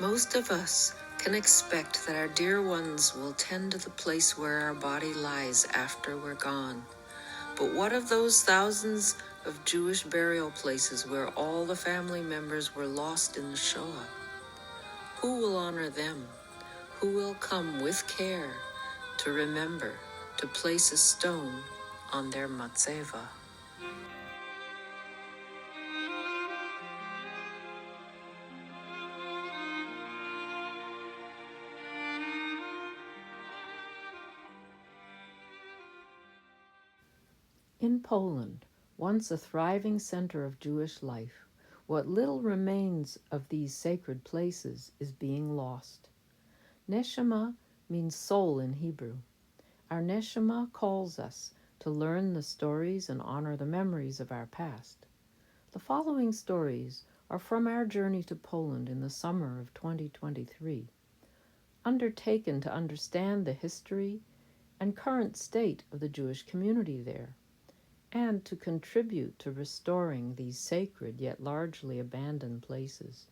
Most of us can expect that our dear ones will tend to the place where our body lies after we're gone. But what of those thousands of Jewish burial places where all the family members were lost in the Shoah? Who will honor them? Who will come with care to remember, to place a stone on their matzeva? In Poland, once a thriving center of Jewish life, what little remains of these sacred places is being lost. Neshama means soul in Hebrew. Our Neshama calls us to learn the stories and honor the memories of our past. The following stories are from our journey to Poland in the summer of 2023, undertaken to understand the history and current state of the Jewish community there, and to contribute to restoring these sacred yet largely abandoned places.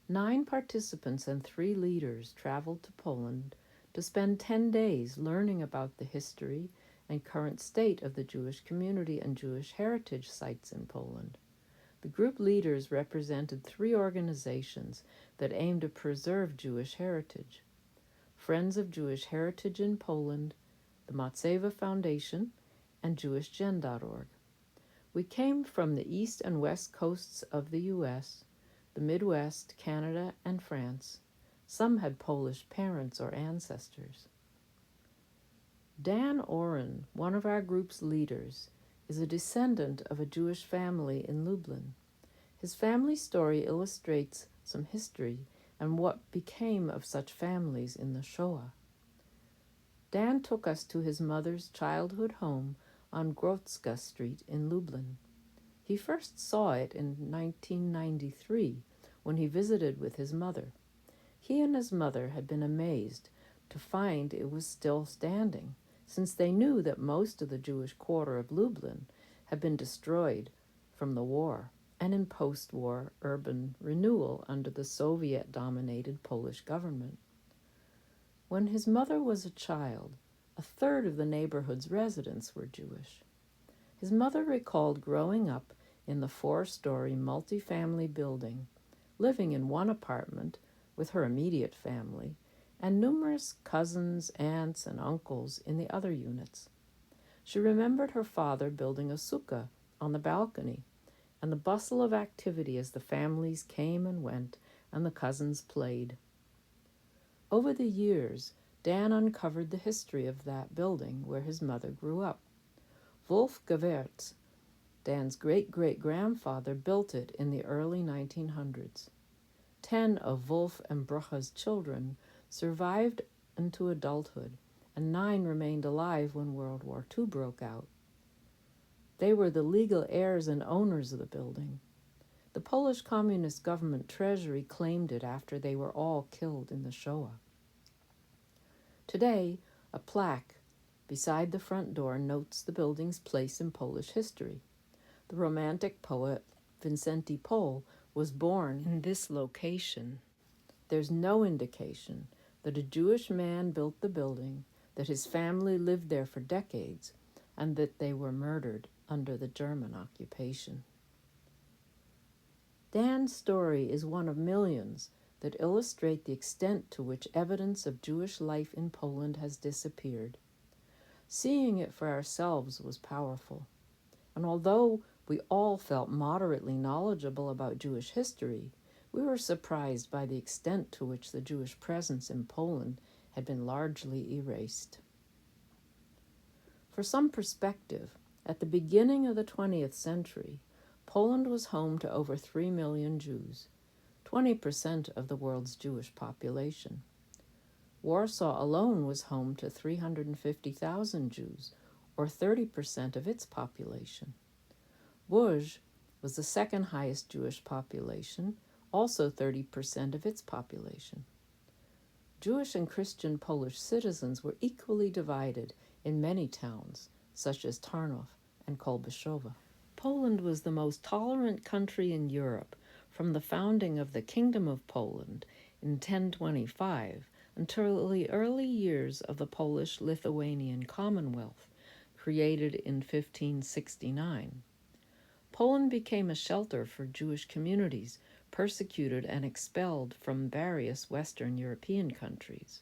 9 participants and 3 leaders traveled to Poland to spend 10 days learning about the history and current state of the Jewish community and Jewish heritage sites in Poland. The group leaders represented 3 organizations that aim to preserve Jewish heritage: Friends of Jewish Heritage in Poland, the Matzeva Foundation, and JewishGen.org. We came from the east and west coasts of the U.S., the Midwest, Canada, and France. Some had Polish parents or ancestors. Dan Oren, one of our group's leaders, is a descendant of a Jewish family in Lublin. His family story illustrates some history and what became of such families in the Shoah. Dan took us to his mother's childhood home on Grodzka Street in Lublin. He first saw it in 1993 when he visited with his mother. He and his mother had been amazed to find it was still standing, since they knew that most of the Jewish quarter of Lublin had been destroyed from the war and in post-war urban renewal under the Soviet-dominated Polish government. When his mother was a child, a third of the neighborhood's residents were Jewish. His mother recalled growing up in the 4-story multi-family building, living in one apartment with her immediate family, and numerous cousins, aunts, and uncles in the other units. She remembered her father building a sukkah on the balcony, and the bustle of activity as the families came and went and the cousins played. Over the years, Dan uncovered the history of that building where his mother grew up. Wolf Gewertz, Dan's great-great-grandfather, built it in the early 1900s. 10 of Wolf and Brucha's children survived into adulthood, and 9 remained alive when World War II broke out. They were the legal heirs and owners of the building. The Polish Communist government treasury claimed it after they were all killed in the Shoah. Today, a plaque beside the front door notes the building's place in Polish history. The Romantic poet Wincenty Pol was born in this location. There's no indication that a Jewish man built the building, that his family lived there for decades, and that they were murdered under the German occupation. Dan's story is one of millions that illustrate the extent to which evidence of Jewish life in Poland has disappeared. Seeing it for ourselves was powerful, and although we all felt moderately knowledgeable about Jewish history, we were surprised by the extent to which the Jewish presence in Poland had been largely erased. For some perspective, at the beginning of the 20th century, Poland was home to over 3 million Jews, 20% of the world's Jewish population. Warsaw alone was home to 350,000 Jews, or 30% of its population. Łódź was the second highest Jewish population, also 30% of its population. Jewish and Christian Polish citizens were equally divided in many towns, such as Tarnów and Kolbuszowa. Poland was the most tolerant country in Europe from the founding of the Kingdom of Poland in 1025 until the early years of the Polish-Lithuanian Commonwealth, created in 1569. Poland became a shelter for Jewish communities persecuted and expelled from various Western European countries.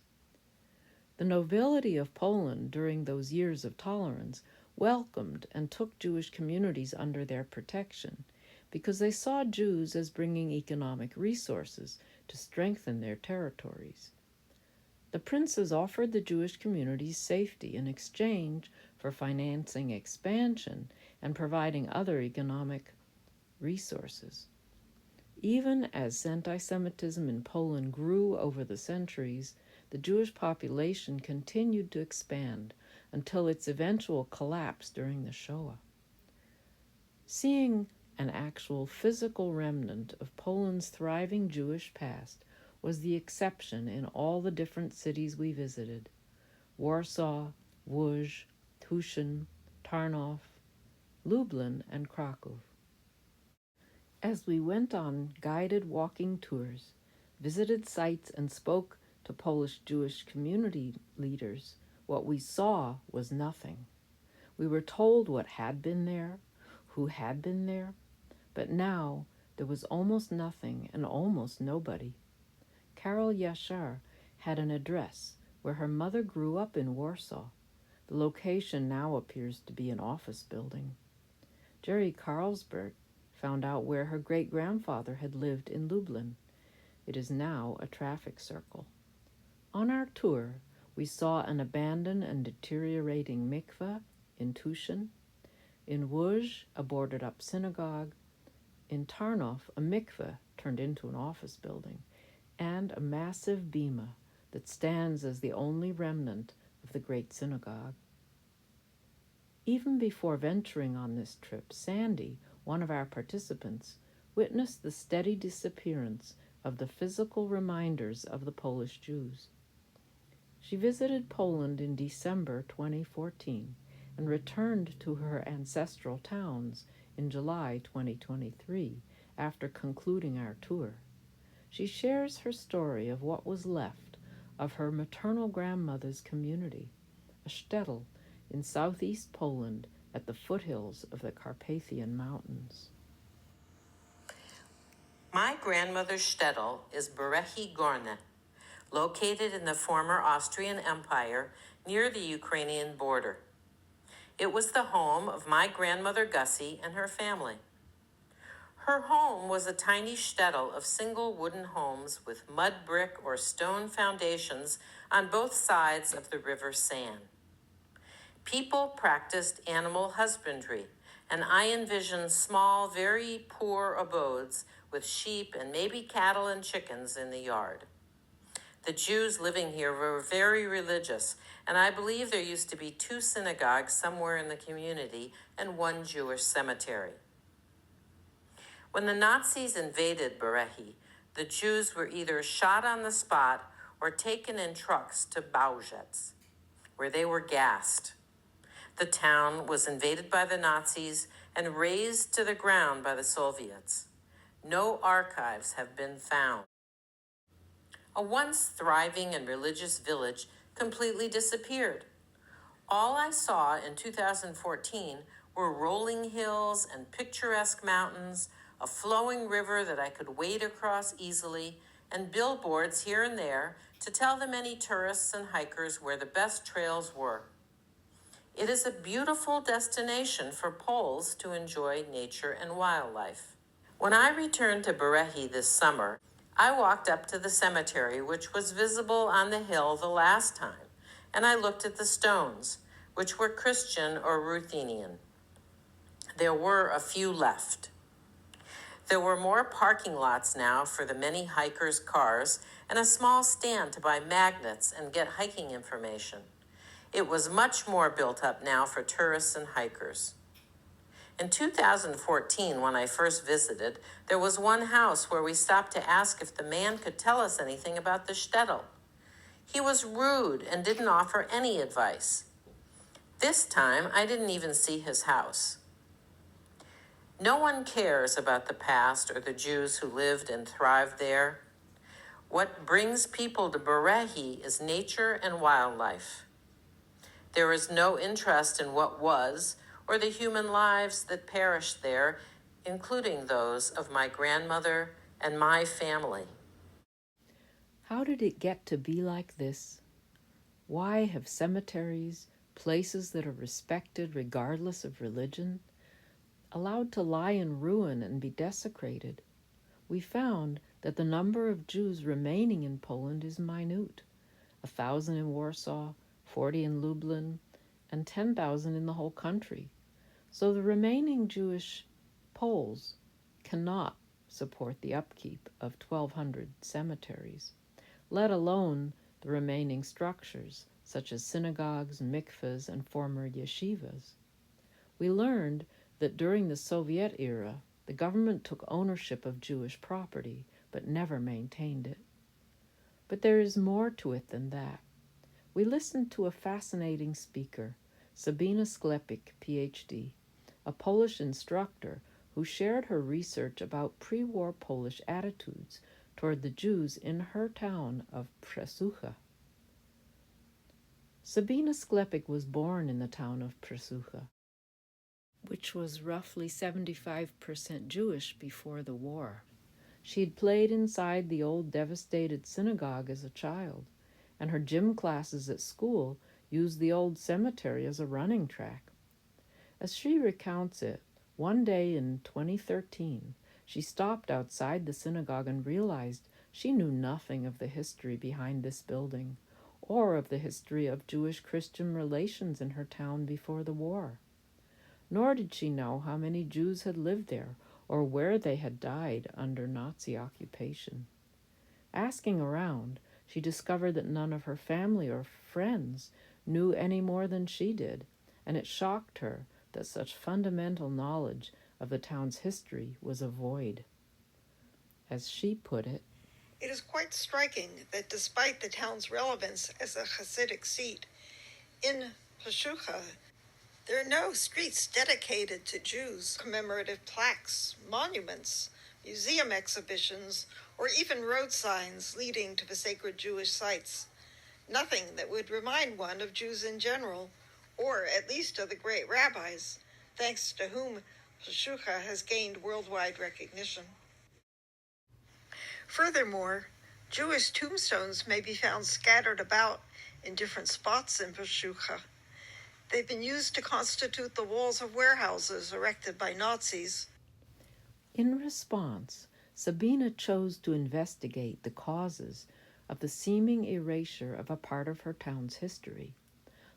The nobility of Poland during those years of tolerance welcomed and took Jewish communities under their protection because they saw Jews as bringing economic resources to strengthen their territories. The princes offered the Jewish communities safety in exchange for financing expansion and providing other economic resources. Even as anti-Semitism in Poland grew over the centuries, the Jewish population continued to expand until its eventual collapse during the Shoah. Seeing an actual physical remnant of Poland's thriving Jewish past was the exception in all the different cities we visited: Warsaw, Łódź, Tuszyn, Tarnów, Lublin, and Kraków. As we went on guided walking tours, visited sites, and spoke to Polish Jewish community leaders, what we saw was nothing. We were told what had been there, who had been there, but now there was almost nothing and almost nobody. Carol Yashar had an address where her mother grew up in Warsaw. The location now appears to be an office building. Jerry Carlsberg found out where her great-grandfather had lived in Lublin. It is now a traffic circle. On our tour, we saw an abandoned and deteriorating mikveh in Tuszyn, in Łódź, a boarded-up synagogue, in Tarnów, a mikveh turned into an office building, and a massive bima that stands as the only remnant of the great synagogue. Even before venturing on this trip, Sandy, one of our participants, witnessed the steady disappearance of the physical reminders of the Polish Jews. She visited Poland in December 2014 and returned to her ancestral towns in July 2023 after concluding our tour. She shares her story of what was left of her maternal grandmother's community, a shtetl in southeast Poland at the foothills of the Carpathian Mountains. My grandmother's shtetl is Berechi Gorne, located in the former Austrian Empire near the Ukrainian border. It was the home of my grandmother Gussie and her family. Her home was a tiny shtetl of single wooden homes with mud brick or stone foundations on both sides of the River San. People practiced animal husbandry, and I envisioned small, very poor abodes with sheep and maybe cattle and chickens in the yard. The Jews living here were very religious, and I believe there used to be 2 synagogues somewhere in the community and 1 Jewish cemetery. When the Nazis invaded Berechi, the Jews were either shot on the spot or taken in trucks to Baujetz, where they were gassed. The town was invaded by the Nazis and razed to the ground by the Soviets. No archives have been found. A once thriving and religious village completely disappeared. All I saw in 2014 were rolling hills and picturesque mountains, a flowing river that I could wade across easily, and billboards here and there to tell the many tourists and hikers where the best trails were. It is a beautiful destination for Poles to enjoy nature and wildlife. When I returned to Berechi this summer, I walked up to the cemetery, which was visible on the hill the last time, and I looked at the stones, which were Christian or Ruthenian. There were a few left. There were more parking lots now for the many hikers' cars and a small stand to buy magnets and get hiking information. It was much more built up now for tourists and hikers. In 2014, when I first visited, there was one house where we stopped to ask if the man could tell us anything about the shtetl. He was rude and didn't offer any advice. This time, I didn't even see his house. No one cares about the past or the Jews who lived and thrived there. What brings people to Berehi is nature and wildlife. There is no interest in what was or the human lives that perished there, including those of my grandmother and my family. How did it get to be like this? Why have cemeteries, places that are respected regardless of religion, allowed to lie in ruin and be desecrated? We found that the number of Jews remaining in Poland is minute: 1,000 in Warsaw, 40 in Lublin, and 10,000 in the whole country. So the remaining Jewish Poles cannot support the upkeep of 1,200 cemeteries, let alone the remaining structures, such as synagogues, mikvahs, and former yeshivas. We learned that during the Soviet era, the government took ownership of Jewish property, but never maintained it. But there is more to it than that. We listened to a fascinating speaker, Sabina Sklepik, PhD, a Polish instructor who shared her research about pre-war Polish attitudes toward the Jews in her town of Przesucha. Sabina Sklepik was born in the town of Przesucha, which was roughly 75% Jewish before the war. She had played inside the old devastated synagogue as a child, and her gym classes at school used the old cemetery as a running track. As she recounts it, one day in 2013, she stopped outside the synagogue and realized she knew nothing of the history behind this building, or of the history of Jewish-Christian relations in her town before the war. Nor did she know how many Jews had lived there or where they had died under Nazi occupation. Asking around, she discovered that none of her family or friends knew any more than she did, and it shocked her that such fundamental knowledge of the town's history was a void. As she put it, "It is quite striking that despite the town's relevance as a Hasidic seat, in Pashucha, there are no streets dedicated to Jews, commemorative plaques, monuments, museum exhibitions, or even road signs leading to the sacred Jewish sites. Nothing that would remind one of Jews in general, or at least of the great rabbis, thanks to whom Pashucha has gained worldwide recognition. Furthermore, Jewish tombstones may be found scattered about in different spots in Pashucha. They've been used to constitute the walls of warehouses erected by Nazis. In response, Sabina chose to investigate the causes of the seeming erasure of a part of her town's history.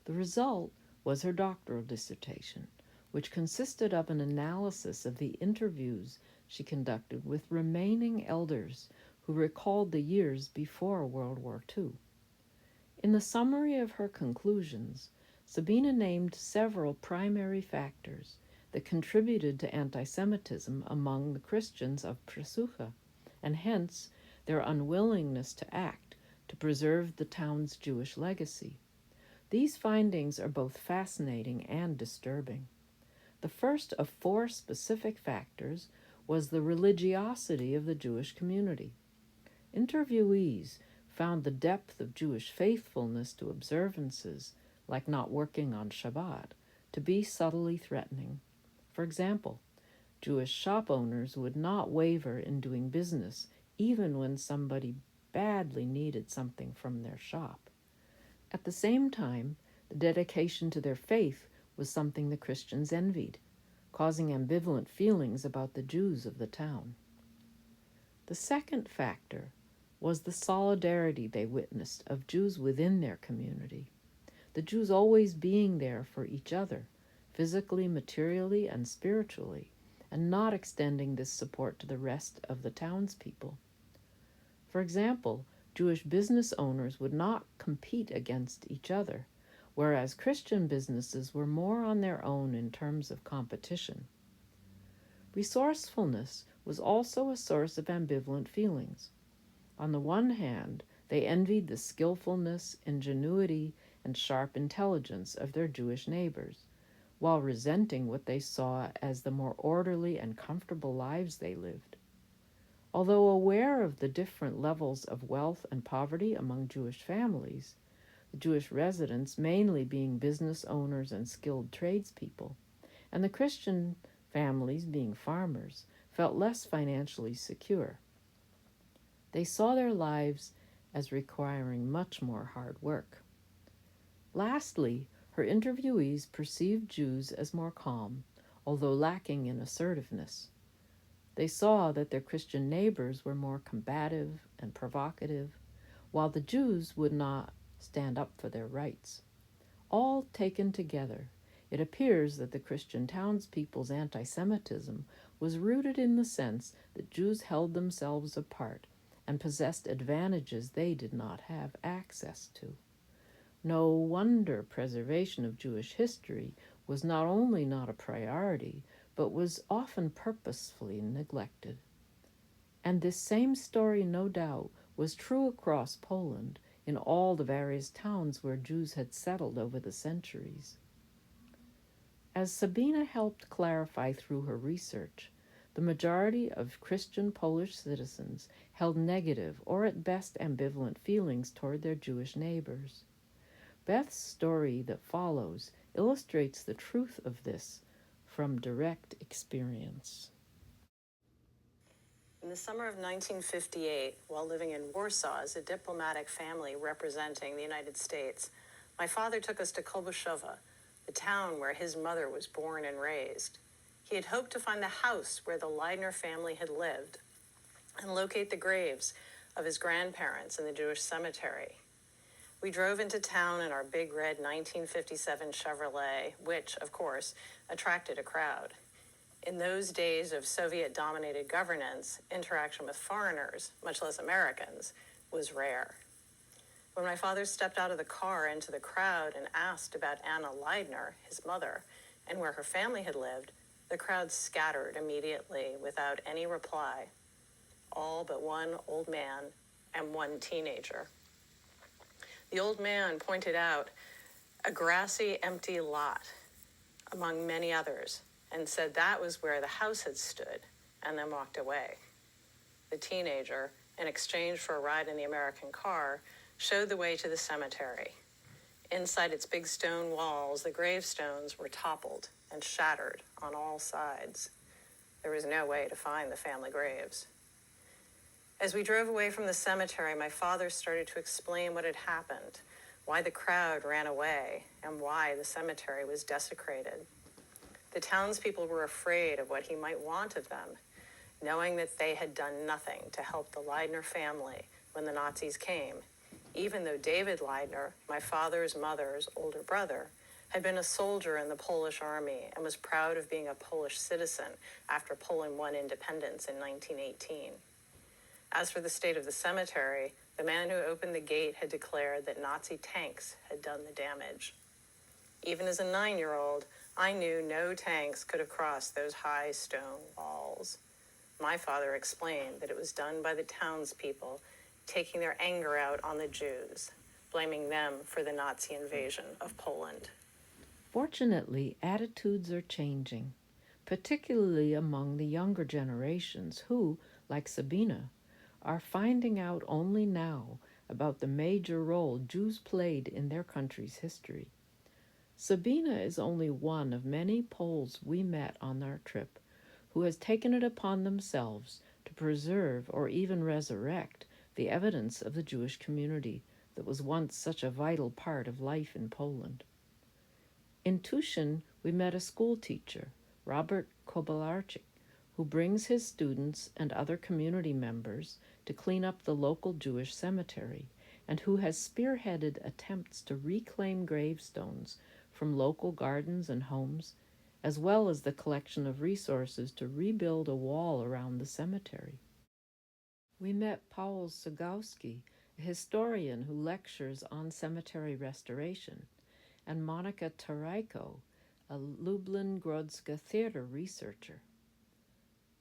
The result was her doctoral dissertation, which consisted of an analysis of the interviews she conducted with remaining elders who recalled the years before World War II. In the summary of her conclusions, Sabina named several primary factors that contributed to anti-Semitism among the Christians of Przesucha, and hence their unwillingness to act to preserve the town's Jewish legacy. These findings are both fascinating and disturbing. The first of 4 specific factors was the religiosity of the Jewish community. Interviewees found the depth of Jewish faithfulness to observances, like not working on Shabbat, to be subtly threatening. For example, Jewish shop owners would not waver in doing business even when somebody badly needed something from their shop. At the same time, the dedication to their faith was something the Christians envied, causing ambivalent feelings about the Jews of the town. The second factor was the solidarity they witnessed of Jews within their community, the Jews always being there for each other, physically, materially, and spiritually, and not extending this support to the rest of the townspeople. For example, Jewish business owners would not compete against each other, whereas Christian businesses were more on their own in terms of competition. Resourcefulness was also a source of ambivalent feelings. On the one hand, they envied the skillfulness, ingenuity, and sharp intelligence of their Jewish neighbors, while resenting what they saw as the more orderly and comfortable lives they lived. Although aware of the different levels of wealth and poverty among Jewish families, the Jewish residents mainly being business owners and skilled tradespeople, and the Christian families being farmers, felt less financially secure. They saw their lives as requiring much more hard work. Lastly, her interviewees perceived Jews as more calm, although lacking in assertiveness. They saw that their Christian neighbors were more combative and provocative, while the Jews would not stand up for their rights. All taken together, it appears that the Christian townspeople's anti-Semitism was rooted in the sense that Jews held themselves apart and possessed advantages they did not have access to. No wonder preservation of Jewish history was not only not a priority, but was often purposefully neglected. And this same story, no doubt, was true across Poland in all the various towns where Jews had settled over the centuries. As Sabina helped clarify through her research, the majority of Christian Polish citizens held negative or at best ambivalent feelings toward their Jewish neighbors. Beth's story that follows illustrates the truth of this from direct experience. In the summer of 1958, while living in Warsaw as a diplomatic family representing the United States, my father took us to Kolbuszowa, the town where his mother was born and raised. He had hoped to find the house where the Leidner family had lived and locate the graves of his grandparents in the Jewish cemetery. We drove into town in our big red 1957 Chevrolet, which, of course, attracted a crowd. In those days of Soviet-dominated governance, interaction with foreigners, much less Americans, was rare. When my father stepped out of the car into the crowd and asked about Anna Leidner, his mother, and where her family had lived, the crowd scattered immediately without any reply, all but one old man and one teenager. The old man pointed out a grassy, empty lot, among many others, and said that was where the house had stood, and then walked away. The teenager, in exchange for a ride in the American car, showed the way to the cemetery. Inside its big stone walls, the gravestones were toppled and shattered on all sides. There was no way to find the family graves. As we drove away from the cemetery, my father started to explain what had happened, why the crowd ran away, and why the cemetery was desecrated. The townspeople were afraid of what he might want of them, knowing that they had done nothing to help the Leidner family when the Nazis came, even though David Leidner, my father's mother's older brother, had been a soldier in the Polish army and was proud of being a Polish citizen after Poland won independence in 1918. As for the state of the cemetery, the man who opened the gate had declared that Nazi tanks had done the damage. Even as a 9-year-old, I knew no tanks could have crossed those high stone walls. My father explained that it was done by the townspeople taking their anger out on the Jews, blaming them for the Nazi invasion of Poland. Fortunately, attitudes are changing, particularly among the younger generations who, like Sabina, are finding out only now about the major role Jews played in their country's history. Sabina is only one of many Poles we met on our trip who has taken it upon themselves to preserve or even resurrect the evidence of the Jewish community that was once such a vital part of life in Poland. In Tushin, we met a school teacher, Robert Kobalarczyk, who brings his students and other community members to clean up the local Jewish cemetery, and who has spearheaded attempts to reclaim gravestones from local gardens and homes, as well as the collection of resources to rebuild a wall around the cemetery. We met Paul Sagowski, a historian who lectures on cemetery restoration, and Monika Tarajko, a Lublin Grodzka theater researcher.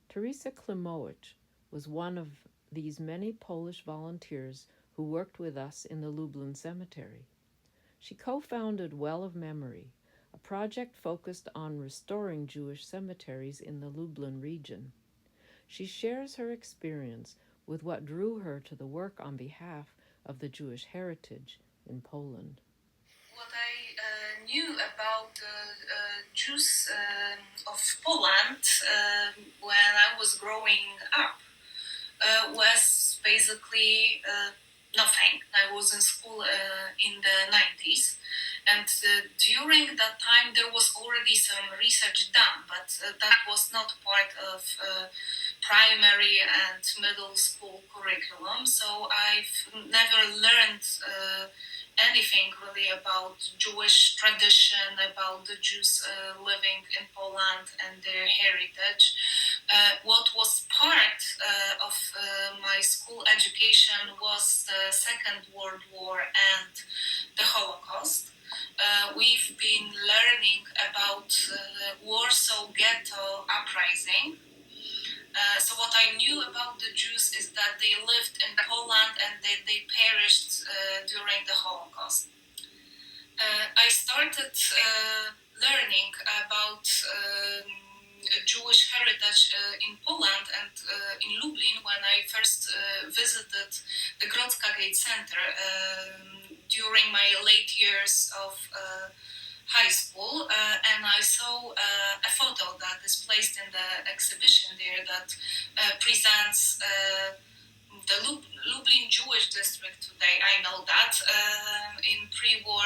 Teresa Klimowicz was one of these many Polish volunteers who worked with us in the Lublin Cemetery. She co-founded Well of Memory, a project focused on restoring Jewish cemeteries in the Lublin region. She shares her experience with what drew her to the work on behalf of the Jewish heritage in Poland. What I knew about Jews of Poland when I was growing up was basically nothing. I was in school in the 90s, and during that time there was already some research done, but that was not part of primary and middle school curriculum, so I've never learned anything really about Jewish tradition, about the Jews living in Poland and their heritage. What was part of my school education was the Second World War and the Holocaust. We've been learning about Warsaw Ghetto uprising. So what I knew about the Jews is that they lived in Poland and they perished during the Holocaust. I started learning about Jewish heritage in Poland and in Lublin when I first visited the Grodzka Gate Center during my late years of high school, and I saw a photo that is placed in the exhibition there that presents the Lublin Jewish district today. I know that in pre-war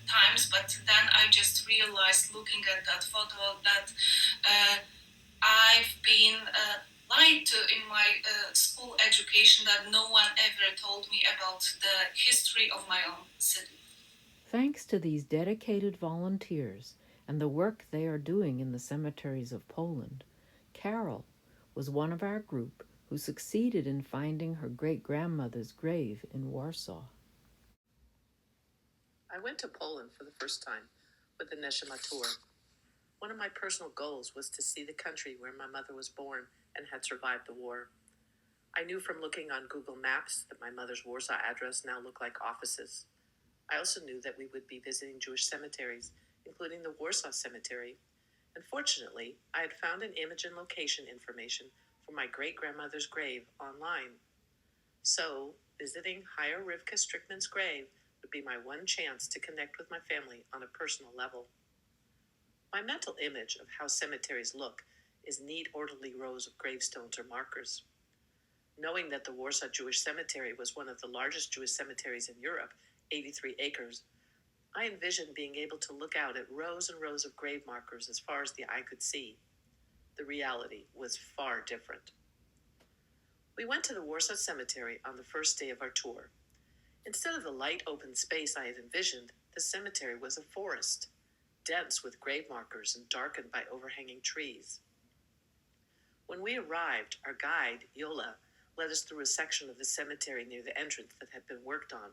times, but then I just realized looking at that photo that I've been lied to in my school education, that no one ever told me about the history of my own city. Thanks to these dedicated volunteers and the work they are doing in the cemeteries of Poland, Carol was one of our group who succeeded in finding her great-grandmother's grave in Warsaw. I went to Poland for the first time with the Neshama tour. One of my personal goals was to see the country where my mother was born and had survived the war. I knew from looking on Google Maps that my mother's Warsaw address now looked like offices. I also knew that we would be visiting Jewish cemeteries, including the Warsaw Cemetery. And fortunately, I had found an image and location information for my great-grandmother's grave online. So, visiting Higher Rivka Strickman's grave would be my one chance to connect with my family on a personal level. My mental image of how cemeteries look is neat, orderly rows of gravestones or markers. Knowing that the Warsaw Jewish Cemetery was one of the largest Jewish cemeteries in Europe, 83 acres, I envisioned being able to look out at rows and rows of grave markers as far as the eye could see. The reality was far different. We went to the Warsaw Cemetery on the first day of our tour. Instead of the light open space I had envisioned, the cemetery was a forest, dense with grave markers and darkened by overhanging trees. When we arrived, our guide, Yola, led us through a section of the cemetery near the entrance that had been worked on.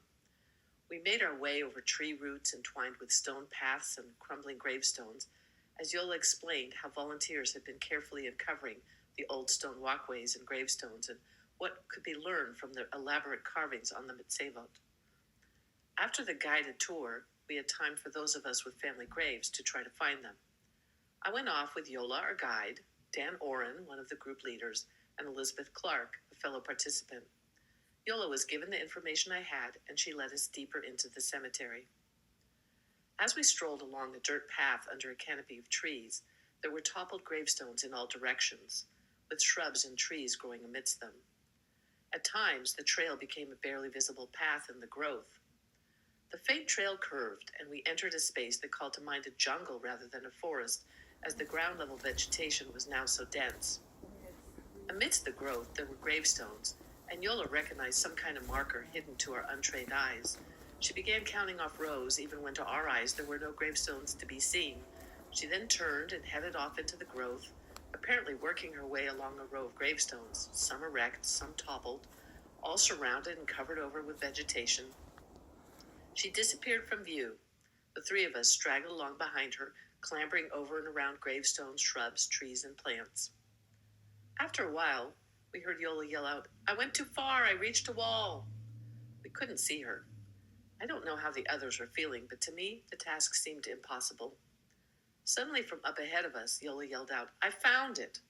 We made our way over tree roots entwined with stone paths and crumbling gravestones, as Yola explained how volunteers had been carefully uncovering the old stone walkways and gravestones and what could be learned from the elaborate carvings on the mitzvot. After the guided tour, we had time for those of us with family graves to try to find them. I went off with Yola, our guide, Dan Oren, one of the group leaders, and Elizabeth Clark, a fellow participant. Yola was given the information I had, and she led us deeper into the cemetery. As we strolled along a dirt path under a canopy of trees, there were toppled gravestones in all directions, with shrubs and trees growing amidst them. At times, the trail became a barely visible path in the growth. The faint trail curved, and we entered a space that called to mind a jungle rather than a forest, as the ground-level vegetation was now so dense. Amidst the growth, there were gravestones, and Yola recognized some kind of marker hidden to our untrained eyes. She began counting off rows, even when to our eyes there were no gravestones to be seen. She then turned and headed off into the growth, apparently working her way along a row of gravestones, some erect, some toppled, all surrounded and covered over with vegetation. She disappeared from view. The three of us straggled along behind her, clambering over and around gravestones, shrubs, trees, and plants. After a while, we heard Yola yell out, "I went too far, I reached a wall." We couldn't see her. I don't know how the others were feeling, but to me, the task seemed impossible. Suddenly from up ahead of us, Yola yelled out, "I found it!"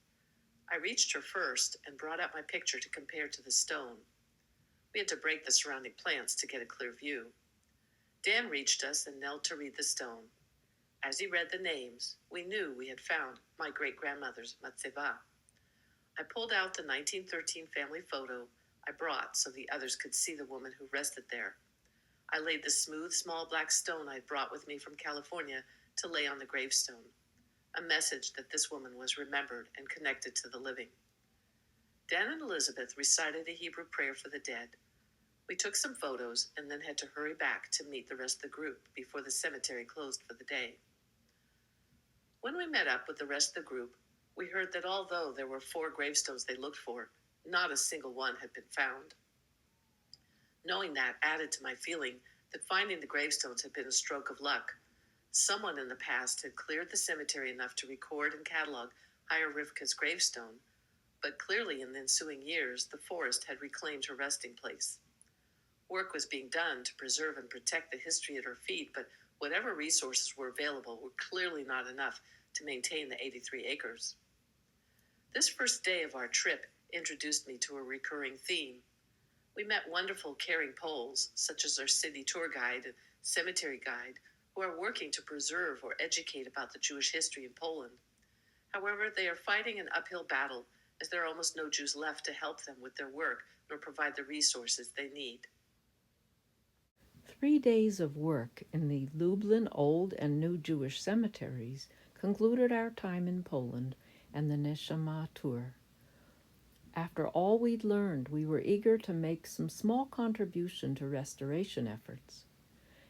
I reached her first and brought out my picture to compare to the stone. We had to break the surrounding plants to get a clear view. Dan reached us and knelt to read the stone. As he read the names, we knew we had found my great-grandmother's matzeva. I pulled out the 1913 family photo I brought so the others could see the woman who rested there. I laid the smooth, small black stone I'd brought with me from California to lay on the gravestone, a message that this woman was remembered and connected to the living. Dan and Elizabeth recited a Hebrew prayer for the dead. We took some photos and then had to hurry back to meet the rest of the group before the cemetery closed for the day. When we met up with the rest of the group, we heard that although there were 4 gravestones they looked for, not a single one had been found. Knowing that added to my feeling that finding the gravestones had been a stroke of luck. Someone in the past had cleared the cemetery enough to record and catalog Haya Rivka's gravestone, but clearly in the ensuing years, the forest had reclaimed her resting place. Work was being done to preserve and protect the history at her feet, but whatever resources were available were clearly not enough to maintain the 83 acres. This first day of our trip introduced me to a recurring theme. We met wonderful, caring Poles, such as our city tour guide and cemetery guide, who are working to preserve or educate about the Jewish history in Poland. However, they are fighting an uphill battle as there are almost no Jews left to help them with their work nor provide the resources they need. 3 days of work in the Lublin Old and New Jewish cemeteries concluded our time in Poland and the Neshama tour. After all we'd learned, we were eager to make some small contribution to restoration efforts.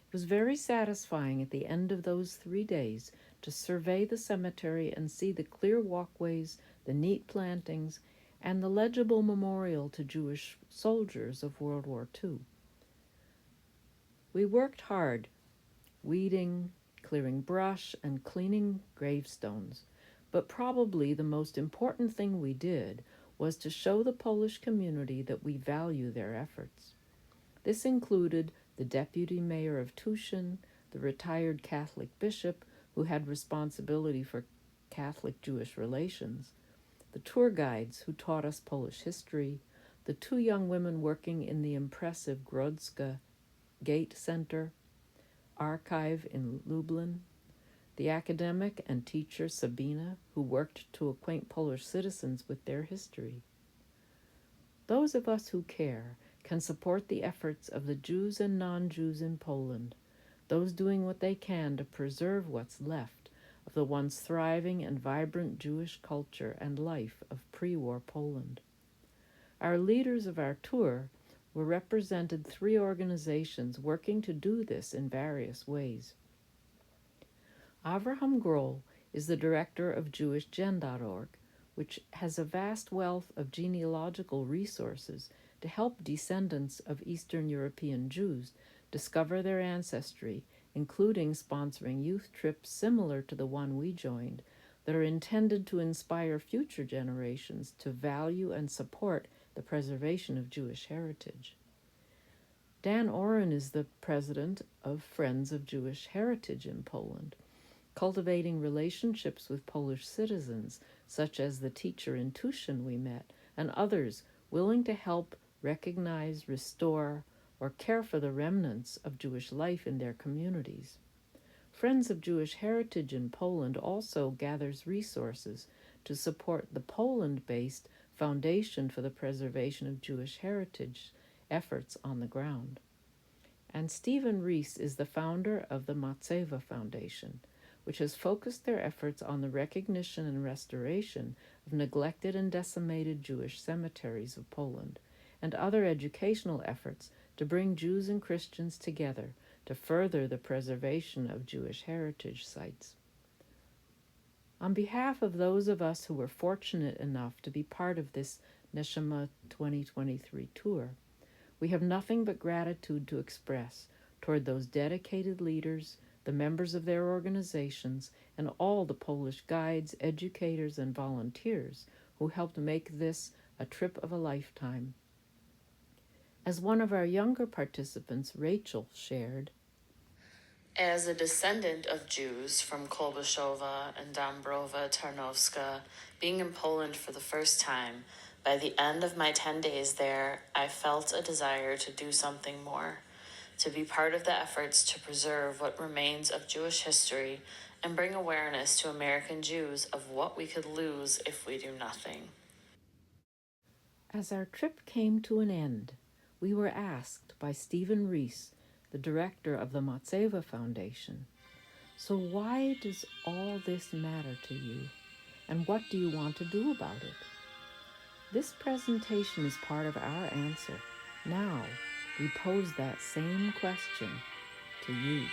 It was very satisfying at the end of those 3 days to survey the cemetery and see the clear walkways, the neat plantings, and the legible memorial to Jewish soldiers of World War II. We worked hard, weeding, clearing brush, and cleaning gravestones, but probably the most important thing we did was to show the Polish community that we value their efforts. This included the deputy mayor of Tushin, the retired Catholic bishop who had responsibility for Catholic-Jewish relations, the tour guides who taught us Polish history, the 2 young women working in the impressive Grodzka Gate Center, archive in Lublin, the academic and teacher Sabina, who worked to acquaint Polish citizens with their history. Those of us who care can support the efforts of the Jews and non-Jews in Poland, those doing what they can to preserve what's left of the once thriving and vibrant Jewish culture and life of pre-war Poland. Our leaders of our tour were represented 3 organizations working to do this in various ways. Avraham Grohl is the director of JewishGen.org, which has a vast wealth of genealogical resources to help descendants of Eastern European Jews discover their ancestry, including sponsoring youth trips similar to the one we joined that are intended to inspire future generations to value and support the preservation of Jewish heritage. Dan Oren is the president of Friends of Jewish Heritage in Poland, cultivating relationships with Polish citizens, such as the teacher in Tushin we met, and others willing to help recognize, restore, or care for the remnants of Jewish life in their communities. Friends of Jewish Heritage in Poland also gathers resources to support the Poland-based Foundation for the Preservation of Jewish Heritage efforts on the ground. And Stephen Rees is the founder of the Matzeva Foundation, which has focused their efforts on the recognition and restoration of neglected and decimated Jewish cemeteries of Poland, and other educational efforts to bring Jews and Christians together to further the preservation of Jewish heritage sites. On behalf of those of us who were fortunate enough to be part of this Neshama 2023 tour, we have nothing but gratitude to express toward those dedicated leaders, the members of their organizations, and all the Polish guides, educators, and volunteers who helped make this a trip of a lifetime. As one of our younger participants, Rachel, shared, As a descendant of Jews from Kolbuszowa and Dąbrowa Tarnowska, being in Poland for the first time, by the end of my 10 days there, I felt a desire to do something more, to be part of the efforts to preserve what remains of Jewish history and bring awareness to American Jews of what we could lose if we do nothing. As our trip came to an end, we were asked by Stephen Reese, the director of the Matseva Foundation, "So why does all this matter to you, and what do you want to do about it?" This presentation is part of our answer. Now, we pose that same question to you.